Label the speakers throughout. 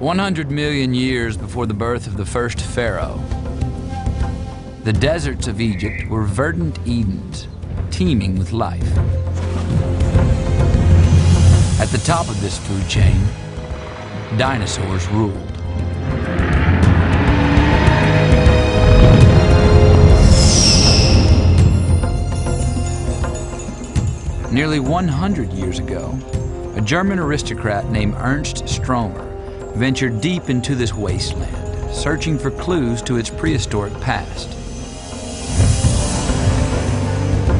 Speaker 1: 100 million years before the birth of the first pharaoh, the deserts of Egypt were verdant Edens, teeming with life. At the top of this food chain, dinosaurs ruled. Nearly 100 years ago, a German aristocrat named Ernst Stromer ventured deep into this wasteland, searching for clues to its prehistoric past.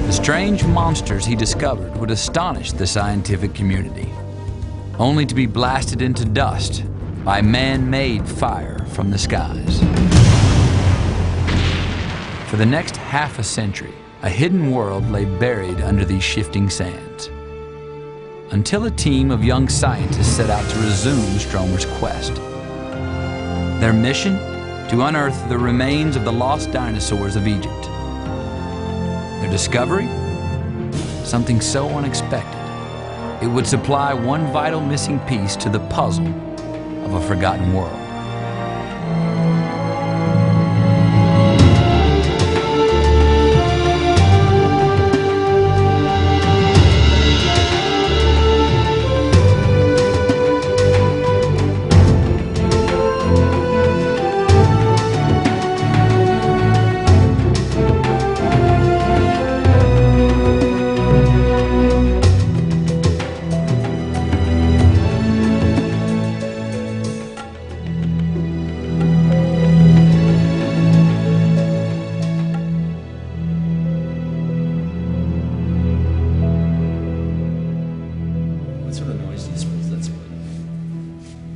Speaker 1: The strange monsters he discovered would astonish the scientific community, only to be blasted into dust by man-made fire from the skies. For the next half a century, a hidden world lay buried under these shifting sands, until a team of young scientists set out to resume Stromer's quest. Their mission? To unearth the remains of the lost dinosaurs of Egypt. Their discovery? Something so unexpected, it would supply one vital missing piece to the puzzle of a forgotten world.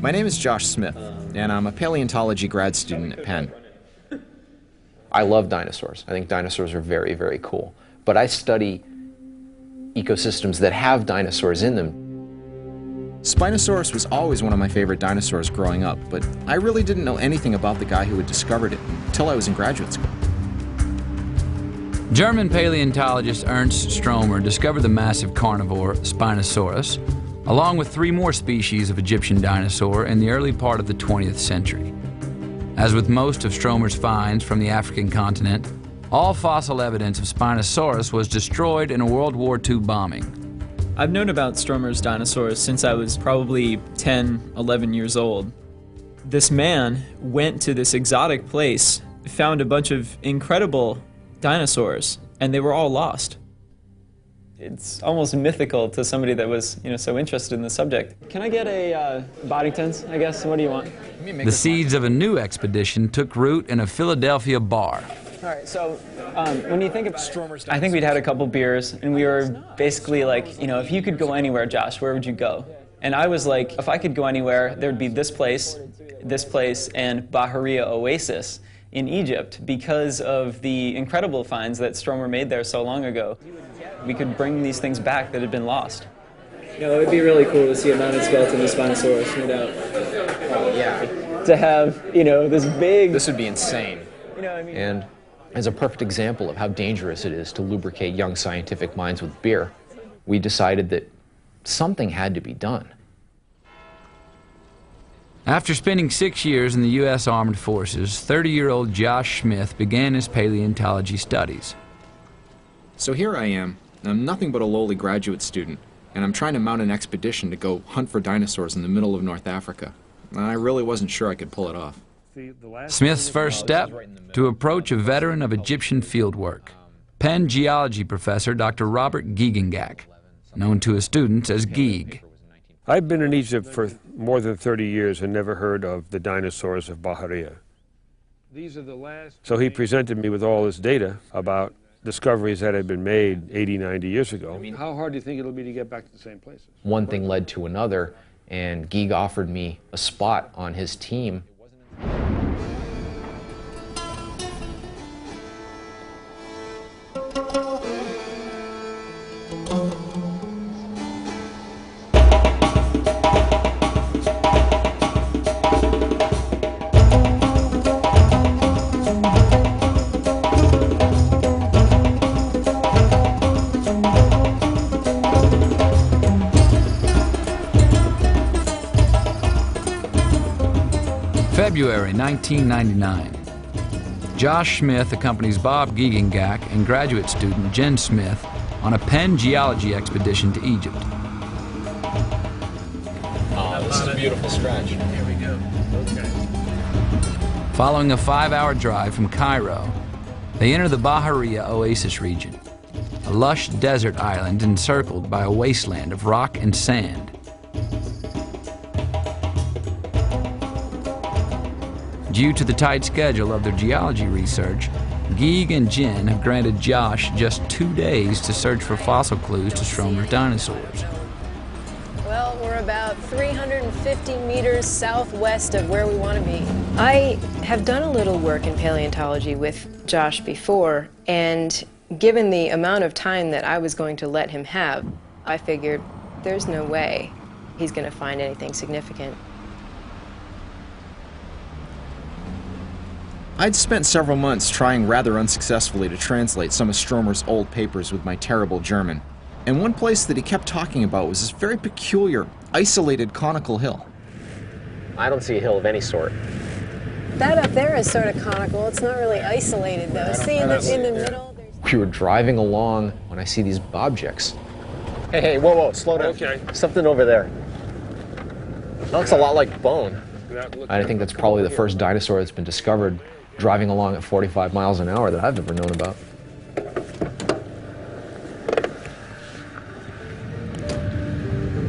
Speaker 2: My name is Josh Smith, and I'm a paleontology grad student at Penn. I love dinosaurs. I think dinosaurs are very, very cool. But I study ecosystems that have dinosaurs in them. Spinosaurus was always one of my favorite dinosaurs growing up, but I really didn't know anything about the guy who had discovered it until I was in graduate school.
Speaker 1: German paleontologist Ernst Stromer discovered the massive carnivore Spinosaurus, along with 3 more species of Egyptian dinosaur in the early part of the 20th century. As with most of Stromer's finds from the African continent, all fossil evidence of Spinosaurus was destroyed in a World War II bombing.
Speaker 3: I've known about Stromer's dinosaurs since I was probably 10, 11 years old. This man went to this exotic place, found a bunch of incredible dinosaurs, and they were all lost. It's almost mythical to somebody that was, so interested in the subject. Can I get a Boddington's, I guess? What do you want?
Speaker 1: The seeds of a new expedition took root in a Philadelphia bar.
Speaker 3: All right, so when you think about it, I think we'd had a couple beers, and we were basically like, if you could go anywhere, Josh, where would you go? And I was like, if I could go anywhere, there'd be this place, and Bahariya Oasis in Egypt because of the incredible finds that Stromer made there so long ago. We could bring these things back that had been lost. It would be really cool to see a mounted skeleton of Spinosaurus, no doubt.
Speaker 2: Oh, yeah.
Speaker 3: To have, this big...
Speaker 2: This would be insane. And as a perfect example of how dangerous it is to lubricate young scientific minds with beer, we decided that something had to be done.
Speaker 1: After spending 6 years in the U.S. Armed Forces, 30-year-old Josh Smith began his paleontology studies.
Speaker 2: So here I am. I'm nothing but a lowly graduate student, and I'm trying to mount an expedition to go hunt for dinosaurs in the middle of North Africa. I really wasn't sure I could pull it off.
Speaker 1: Smith's first step? To approach a veteran of Egyptian fieldwork, Penn geology professor Dr. Robert Giegengak, known to his students as Geeg.
Speaker 4: I've been in Egypt for more than 30 years and never heard of the dinosaurs of Bahariya. So he presented me with all this data about discoveries that had been made 80, 90 years ago.
Speaker 5: How hard do you think it'll be to get back to the same places?
Speaker 2: One thing led to another, and Geeg offered me a spot on his team.
Speaker 1: February 1999. Josh Smith accompanies Bob Giegengak and graduate student Jen Smith on a Penn geology expedition to Egypt.
Speaker 2: Oh, this is a beautiful stretch.
Speaker 5: Here we go. Okay.
Speaker 1: Following a 5-hour drive from Cairo, they enter the Bahariya Oasis region, a lush desert island encircled by a wasteland of rock and sand. Due to the tight schedule of their geology research, Gieg and Jen have granted Josh just 2 days to search for fossil clues to Stromer's dinosaurs.
Speaker 6: Well, we're about 350 meters southwest of where we want to be. I have done a little work in paleontology with Josh before, and given the amount of time that I was going to let him have, I figured there's no way he's going to find anything significant.
Speaker 2: I'd spent several months trying rather unsuccessfully to translate some of Stromer's old papers with my terrible German. And one place that he kept talking about was this very peculiar, isolated conical hill.
Speaker 7: I don't see a hill of any sort.
Speaker 6: That up there is sort of conical. It's not really isolated, though. See, in the middle,
Speaker 2: We were driving along when I see these objects.
Speaker 7: Hey, whoa, slow down.
Speaker 5: Okay.
Speaker 7: Something over there. That looks a lot like bone.
Speaker 2: I think that's probably the first dinosaur that's been discovered driving along at 45 miles an hour that I've ever known about.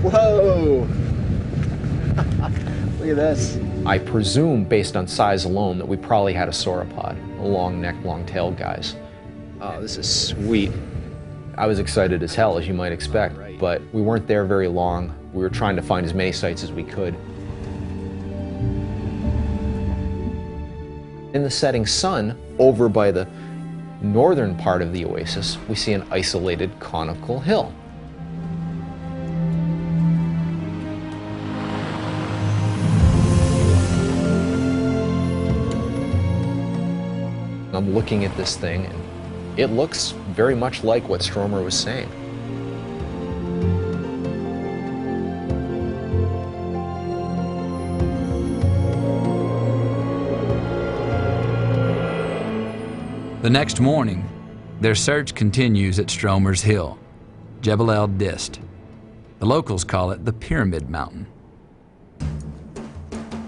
Speaker 7: Whoa! Look at this.
Speaker 2: I presume, based on size alone, that we probably had a sauropod, a long neck, long tailed guys.
Speaker 7: Oh, this is sweet.
Speaker 2: I was excited as hell, as you might expect, but we weren't there very long. We were trying to find as many sites as we could. In the setting sun, over by the northern part of the oasis, we see an isolated conical hill. I'm looking at this thing, and it looks very much like what Stromer was saying.
Speaker 1: The next morning, their search continues at Stromer's Hill, Jebel el Dist. The locals call it the Pyramid Mountain.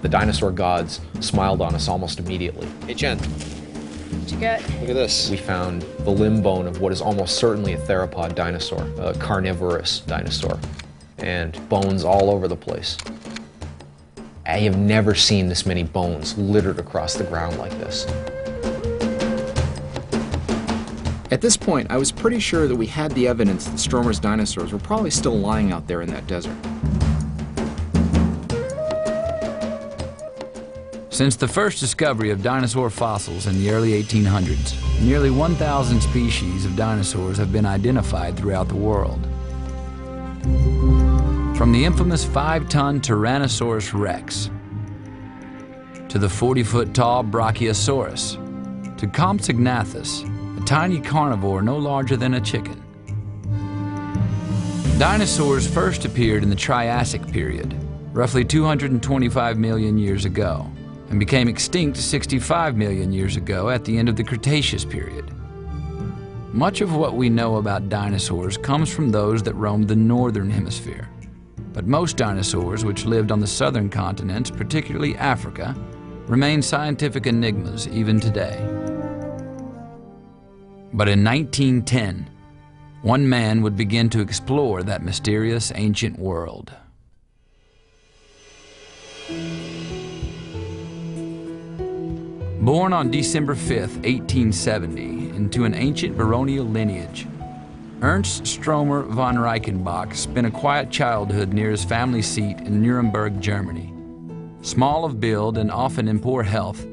Speaker 2: The dinosaur gods smiled on us almost immediately.
Speaker 7: Hey, Jen,
Speaker 6: what you got?
Speaker 7: look at this.
Speaker 2: We found the limb bone of what is almost certainly a theropod dinosaur, a carnivorous dinosaur, and bones all over the place. I have never seen this many bones littered across the ground like this. At this point, I was pretty sure that we had the evidence that Stromer's dinosaurs were probably still lying out there in that desert.
Speaker 1: Since the first discovery of dinosaur fossils in the early 1800s, nearly 1,000 species of dinosaurs have been identified throughout the world. From the infamous 5-ton Tyrannosaurus rex, to the 40-foot-tall Brachiosaurus, to Compsognathus, a tiny carnivore no larger than a chicken. Dinosaurs first appeared in the Triassic period, roughly 225 million years ago, and became extinct 65 million years ago at the end of the Cretaceous period. Much of what we know about dinosaurs comes from those that roamed the northern hemisphere, but most dinosaurs which lived on the southern continents, particularly Africa, remain scientific enigmas even today. But in 1910, one man would begin to explore that mysterious ancient world. Born on December 5, 1870, into an ancient baronial lineage, Ernst Stromer von Reichenbach spent a quiet childhood near his family seat in Nuremberg, Germany. Small of build and often in poor health,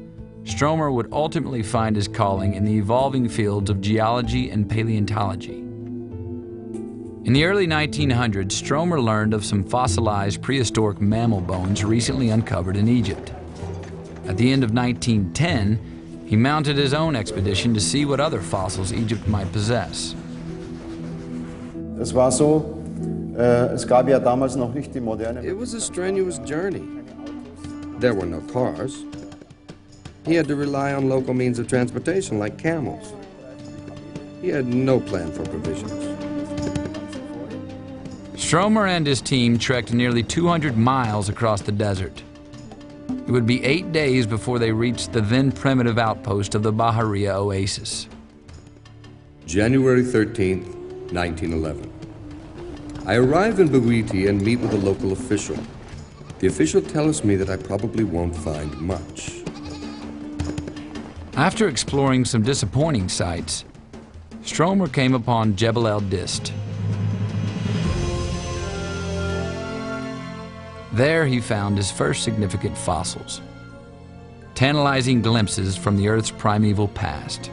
Speaker 1: Stromer would ultimately find his calling in the evolving fields of geology and paleontology. In the early 1900s, Stromer learned of some fossilized prehistoric mammal bones recently uncovered in Egypt. At the end of 1910, he mounted his own expedition to see what other fossils Egypt might possess.
Speaker 8: Es war so, es gab ja damals noch nicht die moderne.
Speaker 9: It was a strenuous journey. There were no cars, He had to rely on local means of transportation like camels. He had no plan for provisions.
Speaker 1: Stromer and his team trekked nearly 200 miles across the desert. It would be 8 days before they reached the then primitive outpost of the Bahariya Oasis.
Speaker 9: January 13th, 1911. I arrive in Bawiti and meet with a local official. The official tells me that I probably won't find much.
Speaker 1: After exploring some disappointing sights, Stromer came upon Jebel el-Dist. There he found his first significant fossils, tantalizing glimpses from the Earth's primeval past.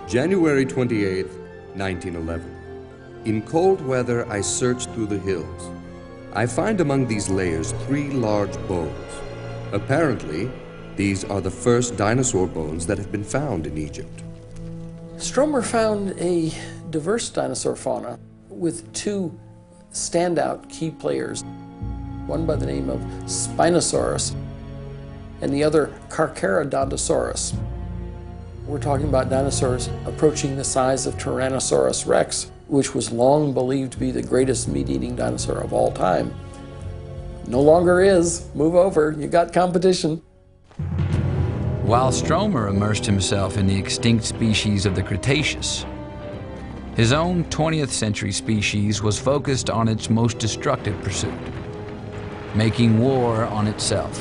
Speaker 9: January 28th, 1911. In cold weather, I search through the hills. I find among these layers 3 large bones. Apparently, these are the first dinosaur bones that have been found in Egypt.
Speaker 10: Stromer found a diverse dinosaur fauna with 2 standout key players, one by the name of Spinosaurus and the other Carcharodontosaurus. We're talking about dinosaurs approaching the size of Tyrannosaurus rex, which was long believed to be the greatest meat-eating dinosaur of all time. No longer is. Move over, you got competition.
Speaker 1: While Stromer immersed himself in the extinct species of the Cretaceous, his own 20th century species was focused on its most destructive pursuit, making war on itself.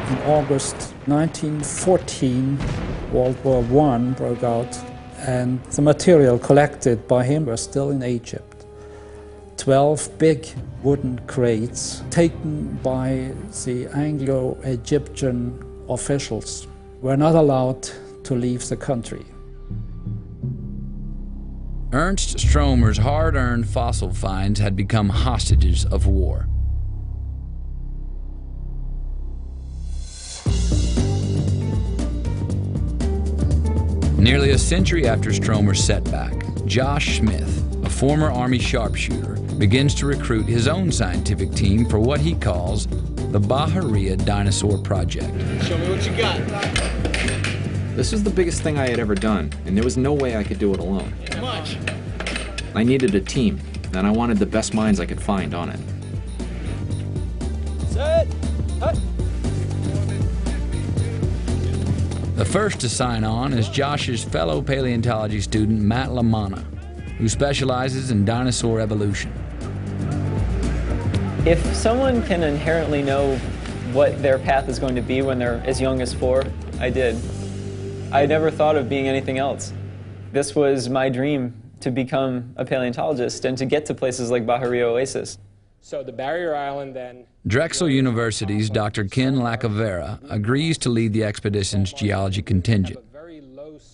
Speaker 11: In August 1914, World War I broke out, and the material collected by him was still in Egypt. 12 big wooden crates taken by the Anglo-Egyptian officials were not allowed to leave the country.
Speaker 1: Ernst Stromer's hard-earned fossil finds had become hostages of war. Nearly a century after Stromer's setback, Josh Smith, a former Army sharpshooter, begins to recruit his own scientific team for what he calls the Bahariya Dinosaur Project.
Speaker 2: Show me what you got. This was the biggest thing I had ever done, and there was no way I could do it alone.
Speaker 10: Much.
Speaker 2: I needed a team, and I wanted the best minds I could find on it.
Speaker 10: Set. Hut.
Speaker 1: The first to sign on is Josh's fellow paleontology student Matt Lamanna, who specializes in dinosaur evolution.
Speaker 3: If someone can inherently know what their path is going to be when they're as young as 4, I did. I never thought of being anything else. This was my dream, to become a paleontologist and to get to places like Bahariya Oasis.
Speaker 12: So the barrier island then...
Speaker 1: Drexel University's Dr. Ken Lacavera agrees to lead the expedition's geology contingent.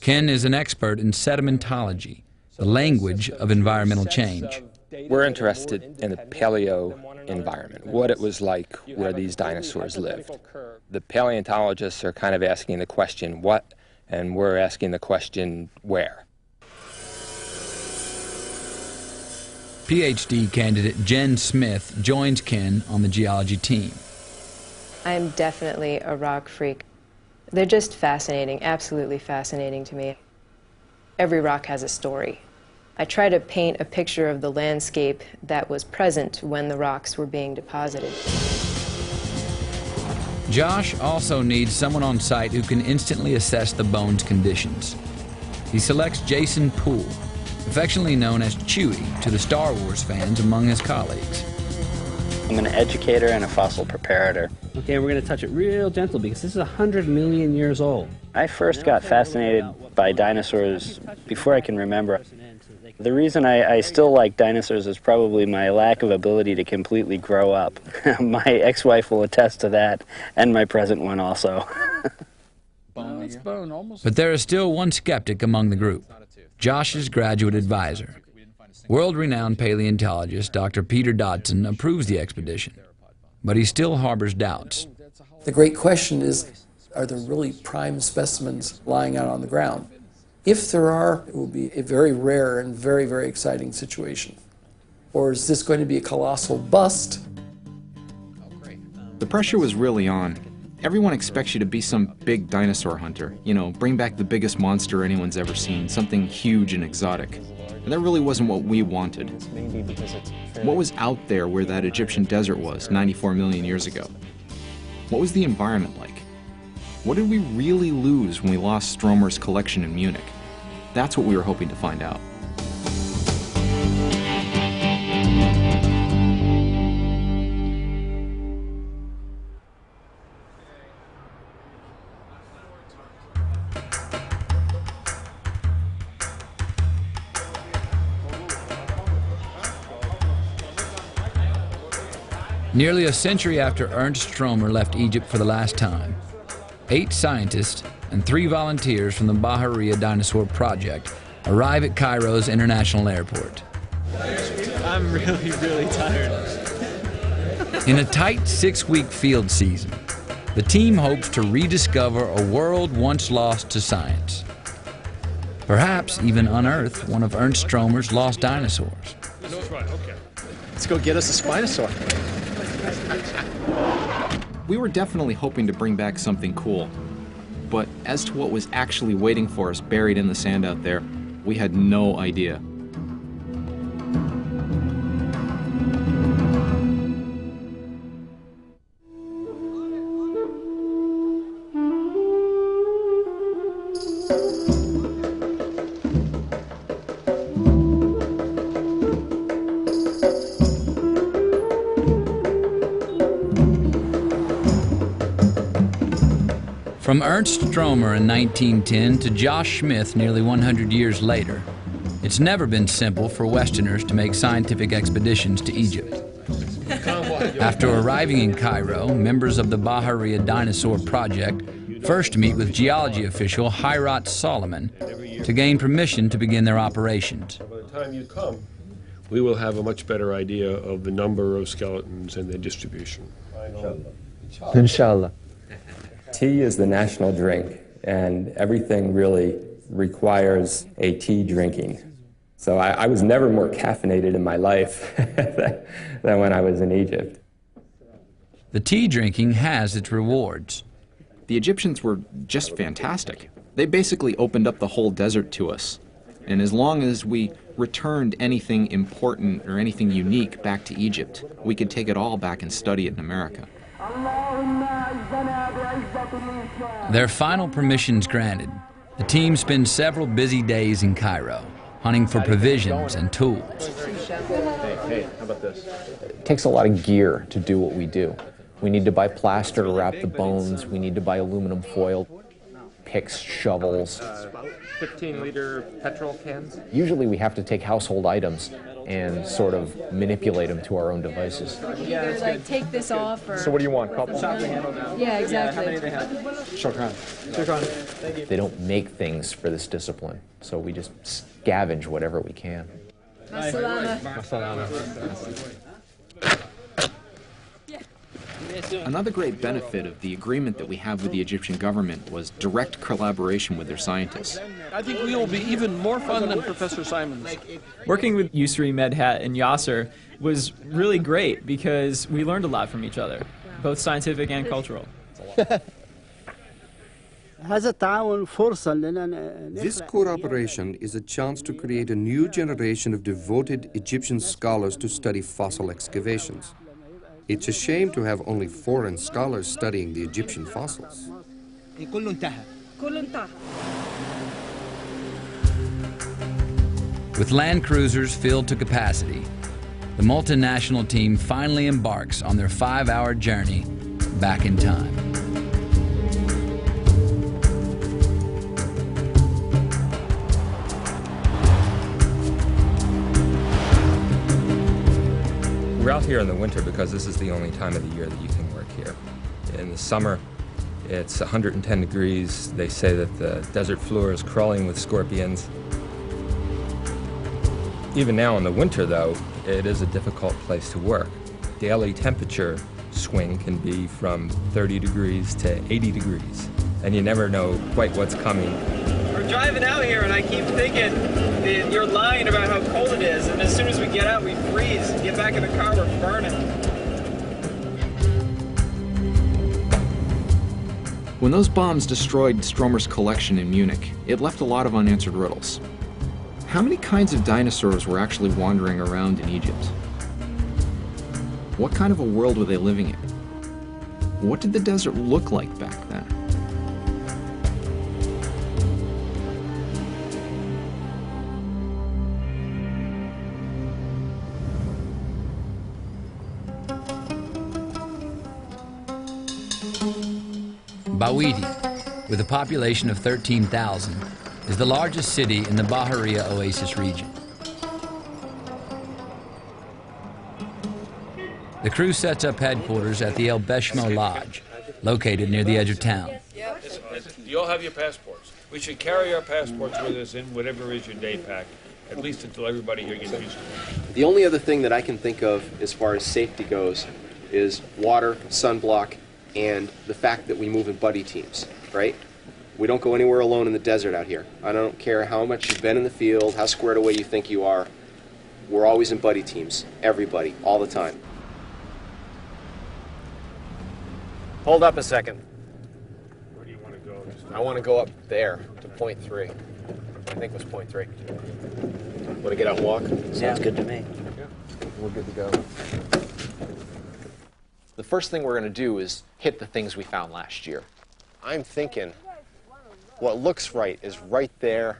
Speaker 1: Ken is an expert in sedimentology, the language of environmental change.
Speaker 12: We're interested in the paleo environment, what it was like where these dinosaurs lived. The paleontologists are kind of asking the question what, and we're asking the question where.
Speaker 1: PhD candidate Jen Smith joins Ken on the geology team.
Speaker 6: I'm definitely a rock freak. They're just fascinating, absolutely fascinating to me. Every rock has a story. I try to paint a picture of the landscape that was present when the rocks were being deposited.
Speaker 1: Josh also needs someone on site who can instantly assess the bone's conditions. He selects Jason Poole, affectionately known as Chewie to the Star Wars fans among his colleagues.
Speaker 13: I'm an educator and a fossil preparator.
Speaker 14: Okay, we're going to touch it real gentle because this is 100 million years old.
Speaker 13: I first got fascinated by dinosaurs before I can remember. The reason I still like dinosaurs is probably my lack of ability to completely grow up. My ex-wife will attest to that, and my present one also.
Speaker 1: But there is still one skeptic among the group, Josh's graduate advisor. World-renowned paleontologist Dr. Peter Dodson approves the expedition, but he still harbors doubts.
Speaker 10: The great question is, are there really prime specimens lying out on the ground? If there are, it will be a very rare and very, very exciting situation. Or is this going to be a colossal bust?
Speaker 2: The pressure was really on, Everyone expects you to be some big dinosaur hunter, you know, bring back the biggest monster anyone's ever seen, something huge and exotic. And that really wasn't what we wanted. What was out there where that Egyptian desert was 94 million years ago? What was the environment like? What did we really lose when we lost Stromer's collection in Munich? That's what we were hoping to find out.
Speaker 1: Nearly a century after Ernst Stromer left Egypt for the last time, 8 scientists and 3 volunteers from the Bahariya Dinosaur Project arrive at Cairo's International Airport.
Speaker 3: I'm really tired.
Speaker 1: In a tight 6-week field season, the team hopes to rediscover a world once lost to science. Perhaps even unearth one of Ernst Stromer's lost dinosaurs.
Speaker 7: Let's go get us a Spinosaur.
Speaker 2: We were definitely hoping to bring back something cool, but as to what was actually waiting for us buried in the sand out there, we had no idea.
Speaker 1: From Ernst Stromer in 1910 to Josh Smith nearly 100 years later, it's never been simple for Westerners to make scientific expeditions to Egypt. After arriving in Cairo, members of the Bahariya Dinosaur Project first meet with geology official Hirat Solomon to gain permission to begin their operations.
Speaker 4: By the time you come, we will have a much better idea of the number of skeletons and their distribution.
Speaker 12: Inshallah. Tea is the national drink, and everything really requires a tea drinking. So I was never more caffeinated in my life than when I was in Egypt.
Speaker 1: The tea drinking has its rewards.
Speaker 2: The Egyptians were just fantastic. They basically opened up the whole desert to us. And as long as we returned anything important or anything unique back to Egypt, we could take it all back and study it in America.
Speaker 1: Their final permissions granted, the team spends several busy days in Cairo, hunting for provisions and tools.
Speaker 7: Hey, how about this?
Speaker 2: It takes a lot of gear to do what we do. We need to buy plaster to wrap the bones. We need to buy aluminum foil, picks, shovels.
Speaker 7: 15-liter petrol cans?
Speaker 2: Usually we have to take household items and sort of manipulate them to our own devices.
Speaker 6: Either like take this off or...
Speaker 7: So what do you want, couple?
Speaker 6: Yeah, exactly.
Speaker 2: They don't make things for this discipline, so we just scavenge whatever we can. Another great benefit of the agreement that we have with the Egyptian government was direct collaboration with their scientists.
Speaker 5: I think we will be even more fun than Professor Simons.
Speaker 3: Working with Yusri, Medhat, and Yasser was really great because we learned a lot from each other, both scientific and cultural.
Speaker 9: This cooperation is a chance to create a new generation of devoted Egyptian scholars to study fossil excavations. It's a shame to have only foreign scholars studying the Egyptian fossils.
Speaker 1: With land cruisers filled to capacity, the multinational team finally embarks on their 5-hour journey back in time.
Speaker 12: We're out here in the winter because this is the only time of the year that you can work here. In the summer, it's 110 degrees. They say that the desert floor is crawling with scorpions. Even now in the winter, though, it is a difficult place to work. Daily temperature swing can be from 30 degrees to 80 degrees, and you never know quite what's coming.
Speaker 3: We're driving out here, and I keep thinking that you're lying about how cold it is, and as soon as we get out, we freeze. Get back in the car, we're burning.
Speaker 2: When those bombs destroyed Stromer's collection in Munich, it left a lot of unanswered riddles. How many kinds of dinosaurs were actually wandering around in Egypt? What kind of a world were they living in? What did the desert look like back then?
Speaker 1: Bawidi, with a population of 13,000, is the largest city in the Bahariya Oasis region. The crew sets up headquarters at the El Beshmo Lodge, located near the edge of town.
Speaker 4: You all have your passports. We should carry our passports with us in whatever is your day pack, at least until everybody here gets used to it.
Speaker 7: The only other thing that I can think of as far as safety goes is water, sunblock, and the fact that we move in buddy teams, right? We don't go anywhere alone in the desert out here. I don't care how much you've been in the field, how squared away you think you are. We're always in buddy teams, everybody, all the time.
Speaker 2: Hold up a second.
Speaker 4: Where do you want to go?
Speaker 2: I want to go up there to point 3. I think it was point 3. Want to get out and walk?
Speaker 13: Sounds good to me.
Speaker 2: Yeah. We're good to go. The first thing we're going to do is hit the things we found last year. I'm thinking what looks right is right there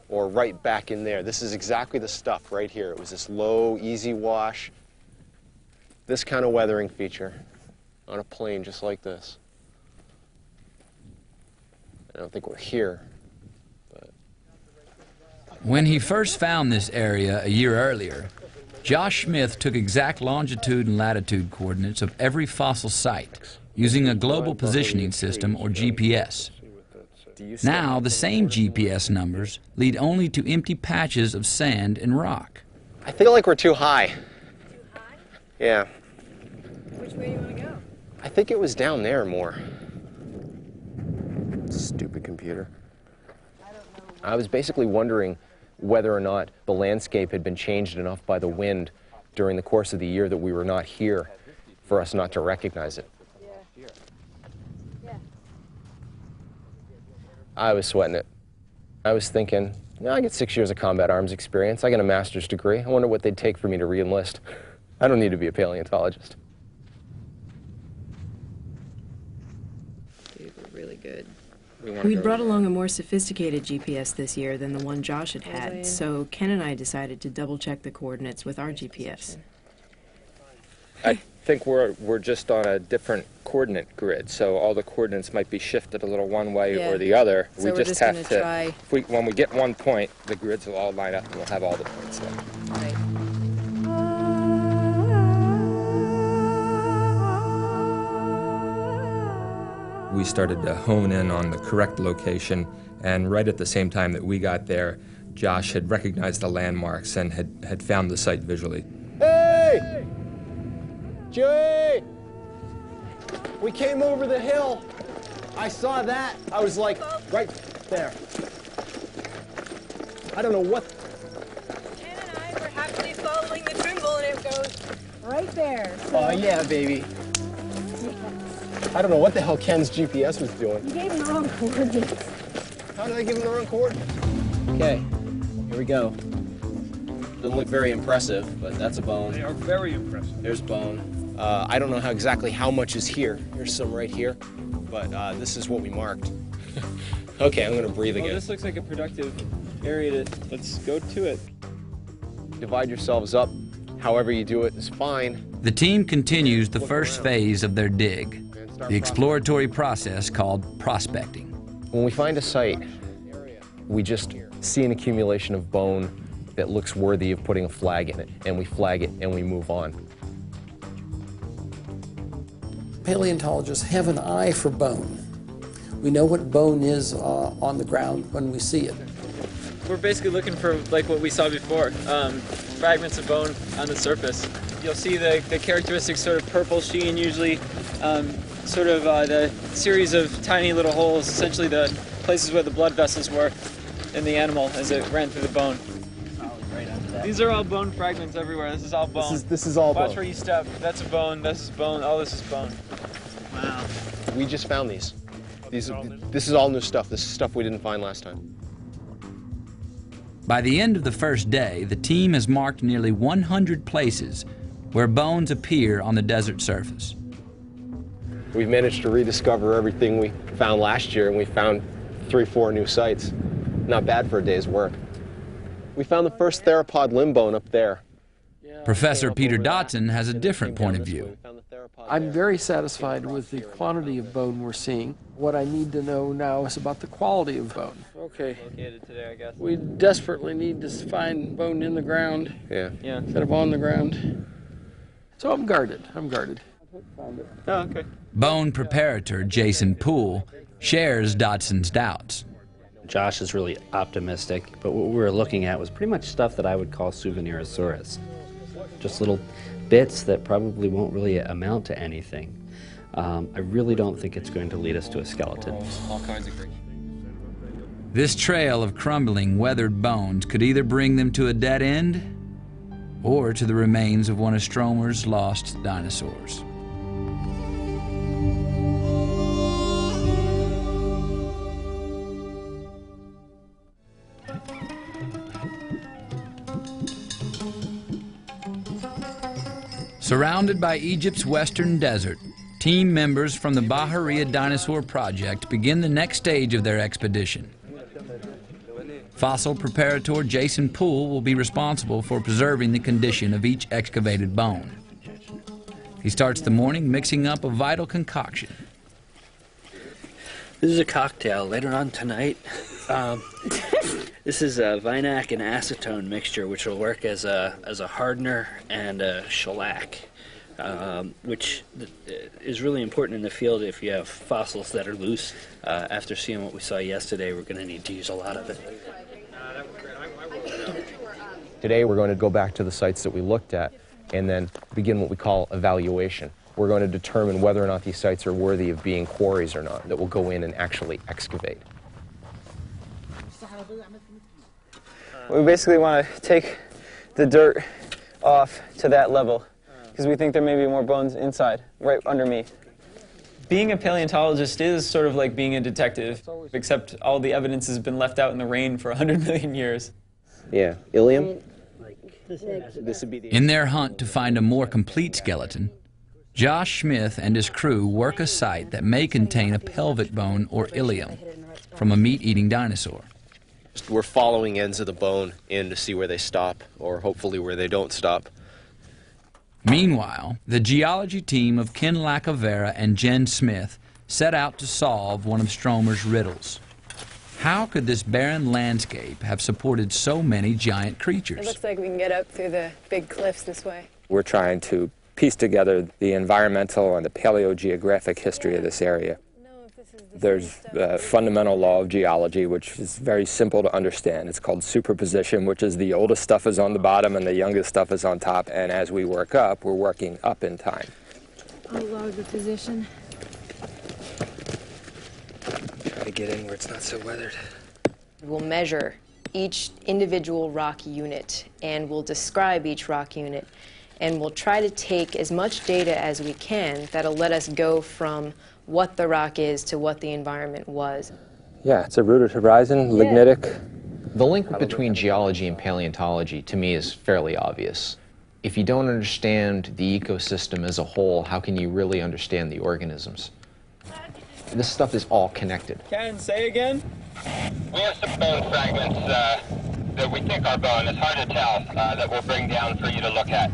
Speaker 2: or right back in there. This is exactly the stuff right here. It was this low, easy wash, this kind of weathering feature on a plane just like this. I don't think we're here. But...
Speaker 1: When he first found this area a year earlier, Josh Smith took exact longitude and latitude coordinates of every fossil site using a global positioning system, or GPS. Now, the same GPS numbers lead only to empty patches of sand and rock.
Speaker 2: I feel like we're too high. Yeah.
Speaker 6: Which way do you want to go?
Speaker 2: I think it was down there more. Stupid computer. I was basically wondering whether or not the landscape had been changed enough by the wind during the course of the year that we were not here for us not to recognize it. I was sweating it. I was thinking, I get 6 years of combat arms experience. I got a master's degree. I wonder what they'd take for me to re-enlist. I don't need to be a paleontologist.
Speaker 6: Dude, we're really good. We brought along a more sophisticated GPS this year than the one Josh had had, so Ken and I decided to double-check the coordinates with our GPS.
Speaker 12: I think we're just on a different coordinate grid, so all the coordinates might be shifted a little one way or the other.
Speaker 6: So
Speaker 12: we just have to
Speaker 6: try...
Speaker 12: when we get one point, the grids will all line up and we'll have all the points there.
Speaker 6: Right.
Speaker 12: We started to hone in on the correct location, and right at the same time that we got there, Josh had recognized the landmarks and had found the site visually.
Speaker 2: Hey! Joey! We came over the hill. I saw that. I was like, right there. I don't know what...
Speaker 6: Ken and I were happily following the Trimble, and it goes right there. So.
Speaker 2: Oh, yeah, baby. I don't know what the hell Ken's GPS was doing.
Speaker 6: You gave him the wrong coordinates.
Speaker 2: How did I give him the wrong coordinates? Okay, here we go. Doesn't look very impressive, but that's a bone.
Speaker 4: They are very impressive.
Speaker 2: There's bone. I don't know exactly how much is here. Here's some right here, but this is what we marked. Okay, I'm gonna breathe again.
Speaker 3: Well, this looks like a productive area let's go to it.
Speaker 2: Divide yourselves up. However you do it is fine.
Speaker 1: The team continues the first phase of their dig, the exploratory process called prospecting.
Speaker 2: When we find a site, we just see an accumulation of bone that looks worthy of putting a flag in it, and we flag it and we move on.
Speaker 10: Paleontologists have an eye for bone. We know what bone is on the ground when we see it.
Speaker 3: We're basically looking for like what we saw before, fragments of bone on the surface. You'll see the characteristic sort of purple sheen, usually sort of the series of tiny little holes, essentially the places where the blood vessels were in the animal as it ran through the bone. These are all bone fragments everywhere. This is all bone.
Speaker 2: This is all bone.
Speaker 3: Watch where you step. That's a bone. This is bone. All this is bone. Wow.
Speaker 2: We just found these.
Speaker 7: This is all new stuff. This is stuff we didn't find last time.
Speaker 1: By the end of the first day, the team has marked nearly 100 places where bones appear on the desert surface.
Speaker 7: We've managed to rediscover everything we found last year, and we found 3 or 4 new sites. Not bad for a day's work. We found the first theropod limb bone up there.
Speaker 1: Professor Peter Dotson has a different point of view.
Speaker 10: I'm very satisfied with the quantity of bone we're seeing. What I need to know now is about the quality of bone. Okay. We desperately need to find bone in the ground.
Speaker 7: Yeah.
Speaker 10: Instead of on the ground. So I'm guarded.
Speaker 3: Oh, okay.
Speaker 1: Bone preparator Jason Poole shares Dotson's doubts.
Speaker 14: Josh is really optimistic, but what we were looking at was pretty much stuff that I would call Souvenirasaurus. Just little bits that probably won't really amount to anything. I really don't think it's going to lead us to a skeleton.
Speaker 7: All kinds of great.
Speaker 1: This trail of crumbling, weathered bones could either bring them to a dead end or to the remains of one of Stromer's lost dinosaurs. Surrounded by Egypt's western desert, team members from the Bahariya Dinosaur Project begin the next stage of their expedition. Fossil preparator Jason Poole will be responsible for preserving the condition of each excavated bone. He starts the morning mixing up a vital concoction.
Speaker 15: This is a cocktail later on tonight. This is a Vinac and acetone mixture, which will work as a hardener and a shellac, which is really important in the field if you have fossils that are loose. After seeing what we saw yesterday, we're going to need to use a lot of it.
Speaker 2: Today we're going to go back to the sites that we looked at and then begin what we call evaluation. We're going to determine whether or not these sites are worthy of being quarries or not, that will go in and actually excavate.
Speaker 3: We basically want to take the dirt off to that level because we think there may be more bones inside, right under me. Being a paleontologist is sort of like being a detective, except all the evidence has been left out in the rain for 100 million years.
Speaker 7: Yeah, ilium.
Speaker 1: In their hunt to find a more complete skeleton, Josh Smith and his crew work a site that may contain a pelvic bone or ilium from a meat-eating dinosaur.
Speaker 7: We're following ends of the bone in to see where they stop, or hopefully where they don't stop.
Speaker 1: Meanwhile, the geology team of Ken Lacavera and Jen Smith set out to solve one of Stromer's riddles. How could this barren landscape have supported so many giant creatures?
Speaker 6: It looks like we can get up through the big cliffs this way.
Speaker 12: We're trying to piece together the environmental and the paleogeographic history of this area. There's a fundamental law of geology, which is very simple to understand. It's called superposition, which is the oldest stuff is on the bottom and the youngest stuff is on top, and as we work up, we're working up in time.
Speaker 6: I'll log the position.
Speaker 12: Try to get in where it's not so weathered.
Speaker 6: We'll measure each individual rock unit, and we'll describe each rock unit, and we'll try to take as much data as we can that'll let us go from what the rock is to what the environment was.
Speaker 12: Yeah, it's a rooted horizon, lignitic.
Speaker 2: The link between geology and paleontology, to me, is fairly obvious. If you don't understand the ecosystem as a whole, how can you really understand the organisms? This stuff is all connected.
Speaker 3: Ken, say again?
Speaker 16: We have some bone fragments that we think are bone. It's hard to tell, that we'll bring down for you to look at.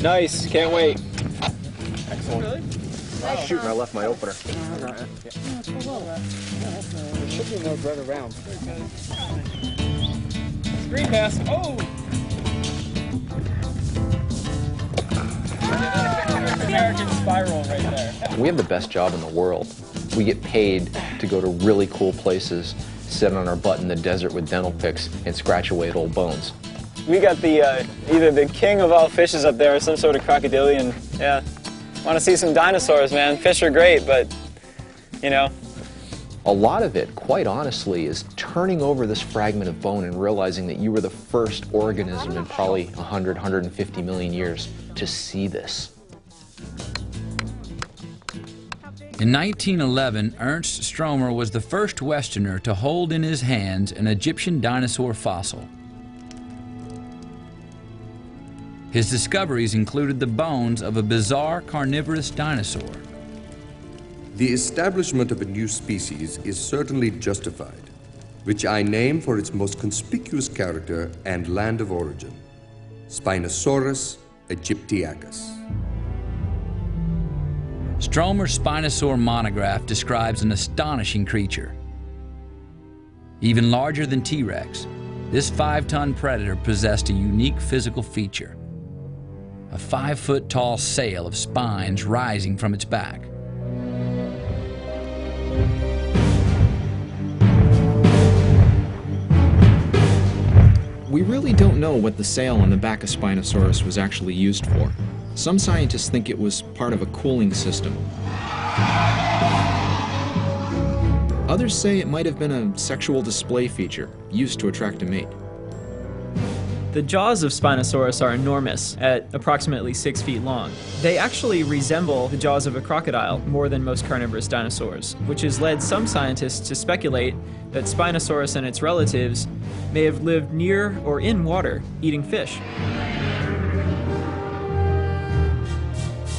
Speaker 3: Nice, can't wait.
Speaker 7: Excellent. Really? Wow. Shoot, I left my opener.
Speaker 10: There should be more bread around.
Speaker 3: Screen pass. Oh! American spiral right there.
Speaker 2: We have the best job in the world. We get paid to go to really cool places, sit on our butt in the desert with dental picks, and scratch away at old bones.
Speaker 3: We got the either the king of all fishes up there or some sort of crocodilian. Yeah. Want to see some dinosaurs, man. Fish are great, but, you know.
Speaker 2: A lot of it, quite honestly, is turning over this fragment of bone and realizing that you were the first organism in probably 100, 150 million years to see this.
Speaker 1: In 1911, Ernst Stromer was the first Westerner to hold in his hands an Egyptian dinosaur fossil. His discoveries included the bones of a bizarre carnivorous dinosaur.
Speaker 9: The establishment of a new species is certainly justified, which I name for its most conspicuous character and land of origin, Spinosaurus aegyptiacus.
Speaker 1: Stromer's Spinosaur monograph describes an astonishing creature. Even larger than T-Rex, this 5-ton predator possessed a unique physical feature: a 5-foot-tall sail of spines rising from its back.
Speaker 2: We really don't know what the sail on the back of Spinosaurus was actually used for. Some scientists think it was part of a cooling system. Others say it might have been a sexual display feature used to attract a mate.
Speaker 3: The jaws of Spinosaurus are enormous, at approximately 6 feet long. They actually resemble the jaws of a crocodile more than most carnivorous dinosaurs, which has led some scientists to speculate that Spinosaurus and its relatives may have lived near or in water, eating fish.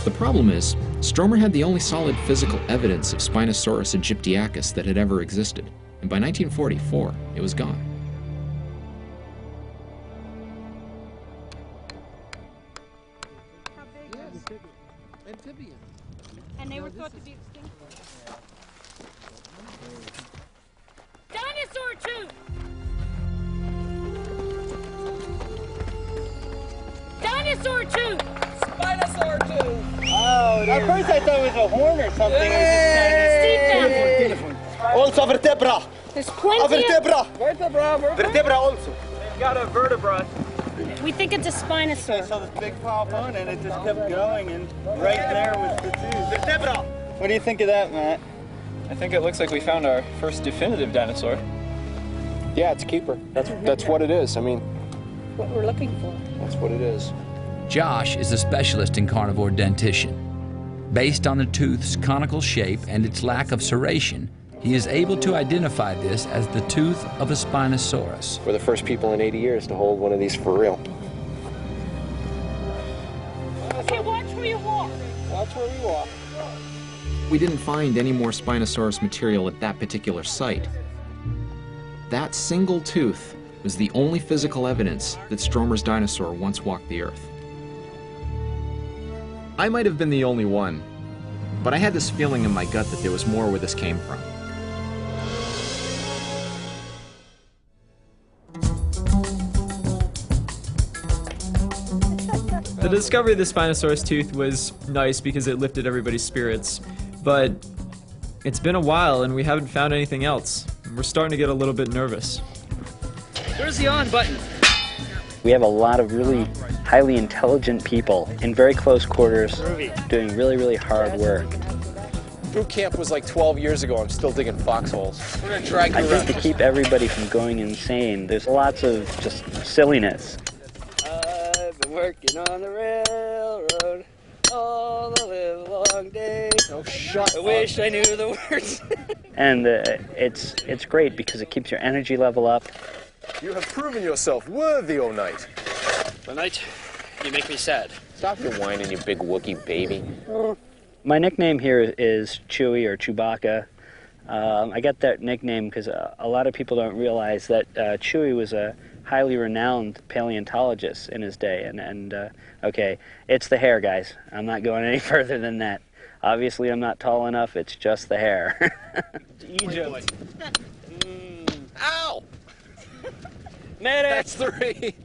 Speaker 2: The problem is, Stromer had the only solid physical evidence of Spinosaurus aegyptiacus that had ever existed, and by 1944, it was gone.
Speaker 17: And they were thought to be extinct. Dinosaur tooth! Dinosaur tooth!
Speaker 18: Spinosaur tooth!
Speaker 17: Oh,
Speaker 18: at first I thought it was a horn or something. Also vertebra.
Speaker 17: There's plenty
Speaker 18: vertebra.
Speaker 17: Vertebra.
Speaker 18: Vertebra also.
Speaker 3: They've got a vertebra.
Speaker 17: We think it's a Spinosaur.
Speaker 18: I saw this big pop on and it just kept going, and right there was the tooth. Vertebra. What do you think of that, Matt?
Speaker 3: I think it looks like we found our first definitive dinosaur.
Speaker 7: Yeah, it's a keeper. That's what it is. I mean,
Speaker 17: What we're looking for.
Speaker 7: that's what it is.
Speaker 1: Josh is a specialist in carnivore dentition. Based on the tooth's conical shape and its lack of serration, he is able to identify this as the tooth of a Spinosaurus.
Speaker 7: We're the first people in 80 years to hold one of these for real.
Speaker 17: Okay, watch where you walk.
Speaker 18: Watch where we walk.
Speaker 2: We didn't find any more Spinosaurus material at that particular site. That single tooth was the only physical evidence that Stromer's dinosaur once walked the earth. I might have been the only one, but I had this feeling in my gut that there was more where this came from.
Speaker 3: The discovery of the Spinosaurus tooth was nice because it lifted everybody's spirits, but it's been a while and we haven't found anything else. We're starting to get a little bit nervous.
Speaker 15: Where's the on button?
Speaker 13: We have a lot of really highly intelligent people in very close quarters doing really, really hard work.
Speaker 7: Boot camp was like 12 years ago. I'm still digging foxholes. We're gonna drag you
Speaker 13: I
Speaker 7: around.
Speaker 13: think to keep everybody from going insane, there's lots of just silliness.
Speaker 15: I've been working on the railroad all the live long day.
Speaker 7: Oh, shut
Speaker 15: I wish I knew the words.
Speaker 13: And it's great because it keeps your energy level up.
Speaker 7: You have proven yourself worthy, O Knight.
Speaker 15: The night, you make me sad.
Speaker 7: Stop your whining, you big Wookiee baby.
Speaker 13: My nickname here is Chewie or Chewbacca. I got that nickname because a lot of people don't realize that Chewie was a highly renowned paleontologist in his day. Okay, it's the hair, guys. I'm not going any further than that. Obviously, I'm not tall enough. It's just the hair.
Speaker 3: Egypt.
Speaker 7: Ow!
Speaker 15: Medic!
Speaker 7: That's 3.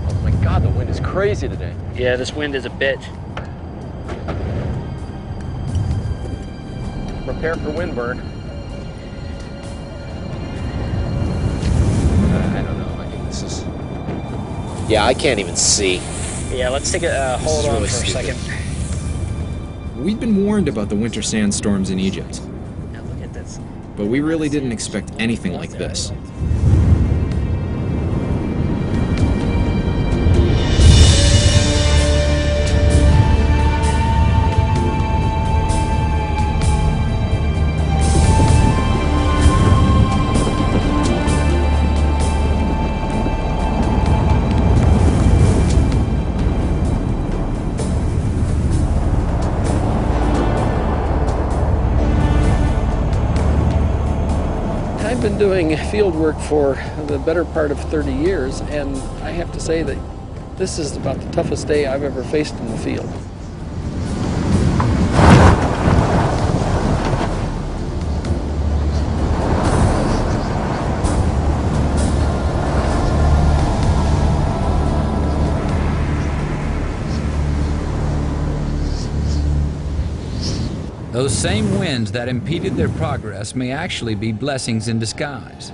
Speaker 7: Oh my God, the wind is crazy today.
Speaker 13: Yeah, this wind is a bitch.
Speaker 7: Prepare for windburn. I don't know. I think this is. Yeah, I can't even see.
Speaker 13: Yeah, let's take a hold on
Speaker 7: really
Speaker 13: for
Speaker 7: stupid.
Speaker 13: a second.
Speaker 2: We'd been warned about the winter sandstorms in Egypt,
Speaker 15: Now look at this.
Speaker 2: but we really didn't expect anything like this.
Speaker 10: I've been doing field work for the better part of 30 years, and I have to say that this is about the toughest day I've ever faced in the field.
Speaker 1: Those same winds that impeded their progress may actually be blessings in disguise.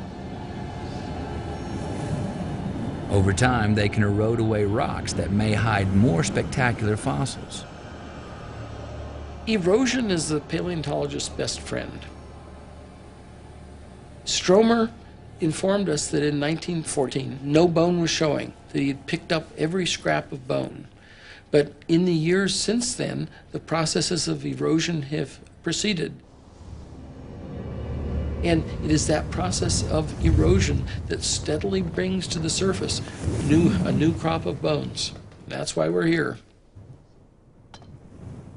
Speaker 1: Over time, they can erode away rocks that may hide more spectacular fossils.
Speaker 10: Erosion is the paleontologist's best friend. Stromer informed us that in 1914, no bone was showing, that he had picked up every scrap of bone. But in the years since then, the processes of erosion have proceeded. And it is that process of erosion that steadily brings to the surface a new crop of bones. That's why we're here.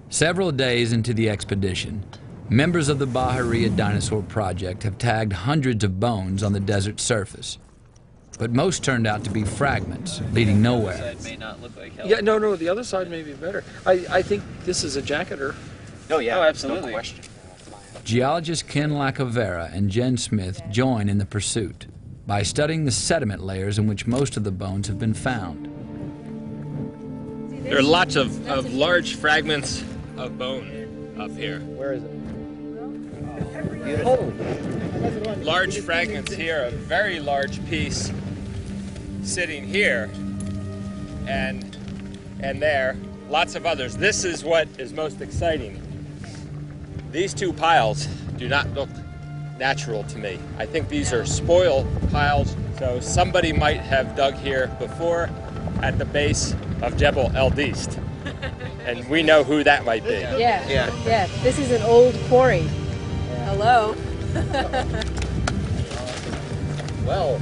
Speaker 1: Several days into the expedition, members of the Bahariya Dinosaur Project have tagged hundreds of bones on the desert surface. But most turned out to be fragments, leading nowhere.
Speaker 10: Yeah, no, the other side may be better. I think this is a jacketer.
Speaker 7: Oh, yeah.
Speaker 3: Oh, absolutely.
Speaker 7: No question.
Speaker 1: Geologists Ken Lacovera and Jen Smith join in the pursuit by studying the sediment layers in which most of the bones have been found.
Speaker 12: There are lots of large fragments of bone up here.
Speaker 10: Where is it?
Speaker 12: Oh. Large fragments here, a very large piece sitting here and there, lots of others. This is what is most exciting. These two piles do not look natural to me. I think these are spoil piles, so somebody might have dug here before at the base of Jebel El Dist. And we know who that might be.
Speaker 6: Yeah. This is an old quarry. Hello.
Speaker 7: Well,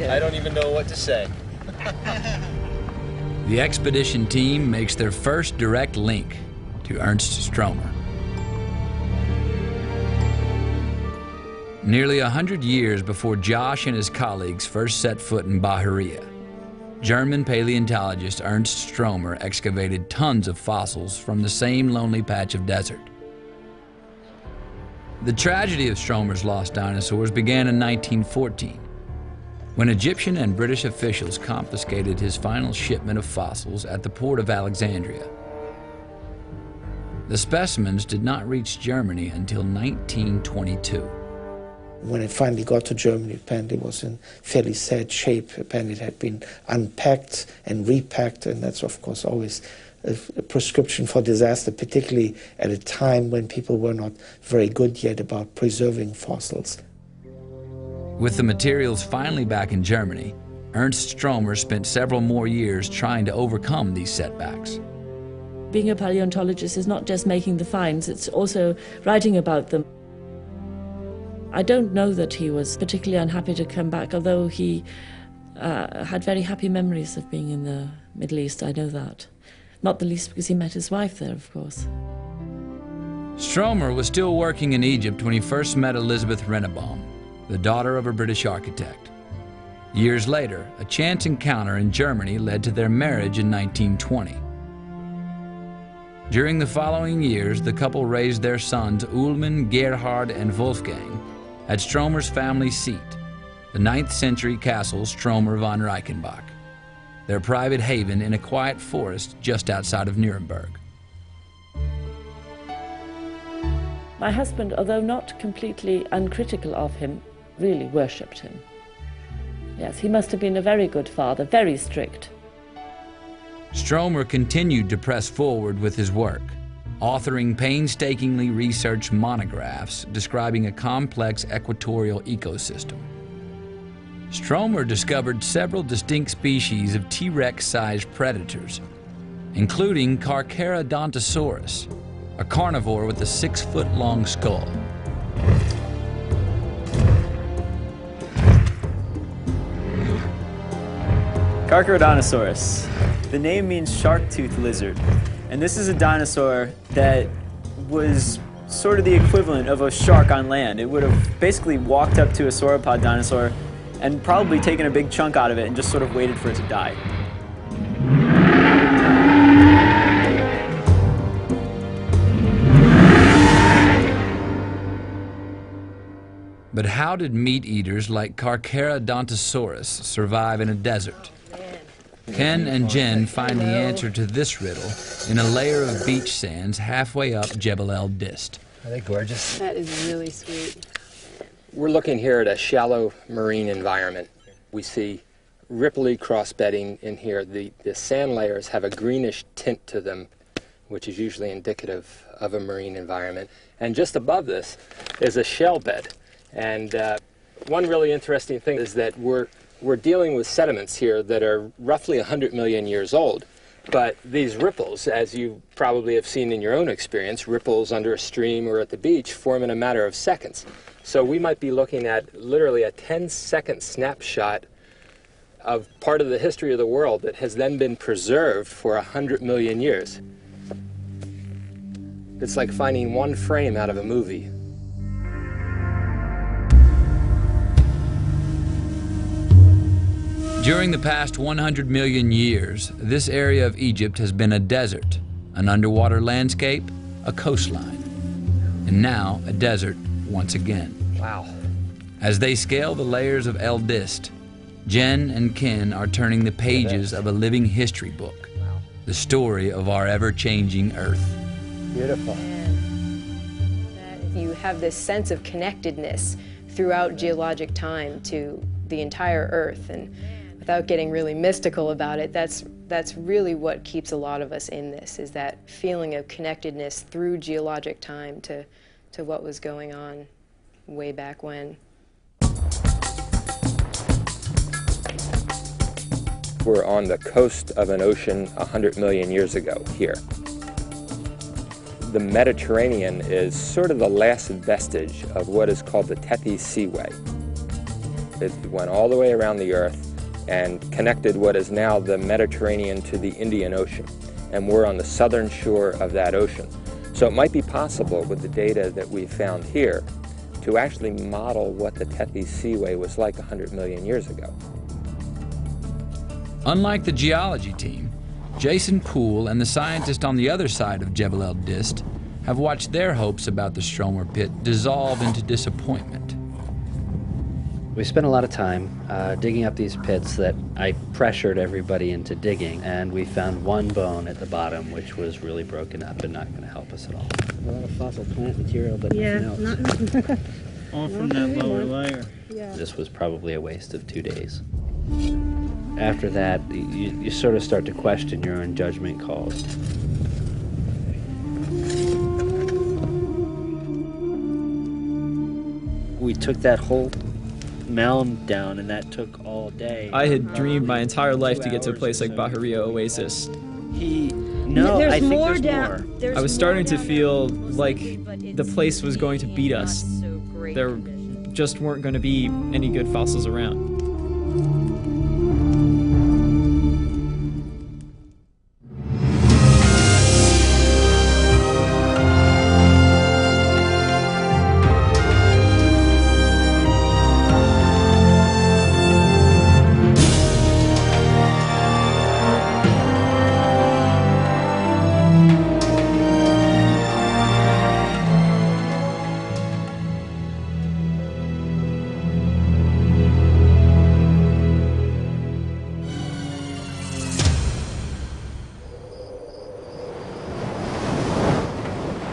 Speaker 7: I don't even know what to say.
Speaker 1: The expedition team makes their first direct link to Ernst Stromer. Nearly 100 years before Josh and his colleagues first set foot in Bahariya, German paleontologist Ernst Stromer excavated tons of fossils from the same lonely patch of desert. The tragedy of Stromer's lost dinosaurs began in 1914, when Egyptian and British officials confiscated his final shipment of fossils at the port of Alexandria. The specimens did not reach Germany until 1922.
Speaker 19: When it finally got to Germany, apparently it was in fairly sad shape. Apparently it had been unpacked and repacked, and that's of course always a prescription for disaster, particularly at a time when people were not very good yet about preserving fossils.
Speaker 1: With the materials finally back in Germany, Ernst Stromer spent several more years trying to overcome these setbacks.
Speaker 20: Being a paleontologist is not just making the finds, it's also writing about them. I don't know that he was particularly unhappy to come back, although he had very happy memories of being in the Middle East, I know that. Not the least because he met his wife there, of course.
Speaker 1: Stromer was still working in Egypt when he first met Elizabeth Rennebaum, the daughter of a British architect. Years later, a chance encounter in Germany led to their marriage in 1920. During the following years, the couple raised their sons Ullmann, Gerhard, and Wolfgang at Stromer's family seat, the 9th century castle Stromer von Reichenbach, their private haven in a quiet forest just outside of Nuremberg.
Speaker 20: My husband, although not completely uncritical of him, really worshipped him. Yes, he must have been a very good father, very strict.
Speaker 1: Stromer continued to press forward with his work, authoring painstakingly researched monographs describing a complex equatorial ecosystem. Stromer discovered several distinct species of T-Rex-sized predators, including Dinosaurs, a carnivore with a 6-foot-long skull.
Speaker 3: Dinosaurs. The name means shark-toothed lizard, and this is a dinosaur that was sort of the equivalent of a shark on land. It would have basically walked up to a sauropod dinosaur and probably taken a big chunk out of it and just sort of waited for it to die.
Speaker 1: But how did meat eaters like Dinosaurs survive in a desert? Ken and Jen find the answer to this riddle in a layer of beach sands halfway up Jebel El Dist.
Speaker 12: Are they gorgeous?
Speaker 6: That is really sweet.
Speaker 12: We're looking here at a shallow marine environment. We see ripply cross-bedding in here. The sand layers have a greenish tint to them, which is usually indicative of a marine environment. And just above this is a shell bed. And one really interesting thing is that we're dealing with sediments here that are roughly 100 million years old. But these ripples, as you probably have seen in your own experience, ripples under a stream or at the beach form in a matter of seconds. So we might be looking at literally a 10-second snapshot of part of the history of the world that has then been preserved for 100 million years. It's like finding one frame out of a movie.
Speaker 1: During the past 100 million years, this area of Egypt has been a desert, an underwater landscape, a coastline, and now a desert once again.
Speaker 12: Wow.
Speaker 1: As they scale the layers of El Dist, Jen and Ken are turning the pages of a living history book, the story of our ever-changing Earth.
Speaker 12: Beautiful.
Speaker 6: You have this sense of connectedness throughout geologic time to the entire Earth, and without getting really mystical about it, that's really what keeps a lot of us in this, is that feeling of connectedness through geologic time to what was going on way back when.
Speaker 12: We're on the coast of an ocean 100 million years ago here. The Mediterranean is sort of the last vestige of what is called the Tethys Seaway. It went all the way around the Earth and connected what is now the Mediterranean to the Indian Ocean. And we're on the southern shore of that ocean. So it might be possible with the data that we've found here to actually model what the Tethys Seaway was like 100 million years ago.
Speaker 1: Unlike the geology team, Jason Poole and the scientist on the other side of Jebel El Dist have watched their hopes about the Stromer pit dissolve into disappointment.
Speaker 14: We spent a lot of time digging up these pits that I pressured everybody into digging, and we found one bone at the bottom which was really broken up and not going to help us at all.
Speaker 15: A lot of fossil plant material, but nothing else. All from that lower layer.
Speaker 14: Yeah. This was probably a waste of 2 days. After that, you sort of start to question your own judgment calls.
Speaker 15: We took that whole mound down, and that took all day.
Speaker 3: I had dreamed my entire life to get to a place like Bahariya Oasis.
Speaker 15: No, I think there's more.
Speaker 3: I was starting to feel like the place was going to beat us. There just weren't going to be any good fossils around.